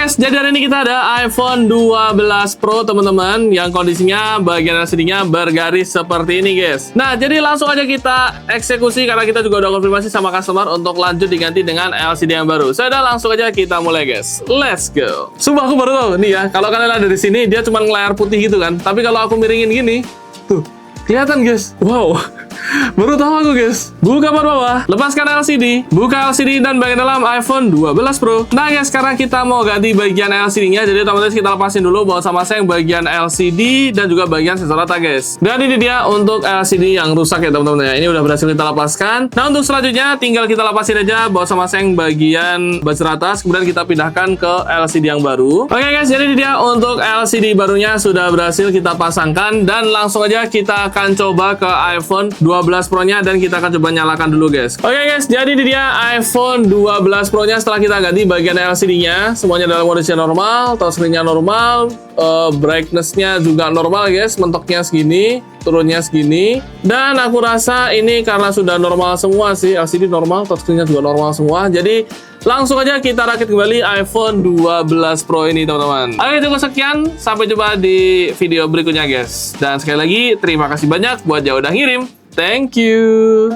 guys, jadi hari ini kita ada iPhone 12 Pro teman-teman, yang kondisinya bagian LCD-nya bergaris seperti ini guys. Nah, jadi langsung aja kita eksekusi karena kita juga udah konfirmasi sama customer untuk lanjut diganti dengan LCD yang baru. Sudah, langsung aja kita mulai guys. Let's go. Sumpah aku baru tahu nih ya, kalau kalian ada di sini dia cuma layar putih gitu kan. Tapi kalau aku miringin gini, tuh kelihatan guys. Wow. Baru tahu aku guys. Buka baut bawah, lepaskan LCD, buka LCD dan bagian dalam iPhone 12 Pro. Nah guys, sekarang kita mau ganti bagian LCD-nya. Jadi otomatis kita lepasin dulu baut sama seng bagian LCD dan juga bagian sensor data guys. Dan ini dia untuk LCD yang rusak ya teman-teman ya. Ini udah berhasil kita lepaskan. Nah untuk selanjutnya tinggal kita lepasin aja baut sama seng bagian buzzer atas, kemudian kita pindahkan ke LCD yang baru. Oke guys, jadi ini dia untuk LCD barunya sudah berhasil kita pasangkan dan langsung aja kita akan coba ke iPhone 12 Pro-nya dan kita akan coba nyalakan dulu guys. Oke guys, jadi ini dia iPhone 12 Pro-nya setelah kita ganti bagian LCD-nya. Semuanya dalam kondisi normal, touchscreen-nya normal, brightness-nya juga normal guys, mentoknya segini, turunnya segini. Dan aku rasa ini karena sudah normal semua sih, LCD normal, touchscreen-nya juga normal semua. Jadi langsung aja kita rakit kembali iPhone 12 Pro ini teman-teman. Oke, cukup sekian, sampai jumpa di video berikutnya guys. Dan sekali lagi terima kasih banyak buat yang udah ngirim. Thank you.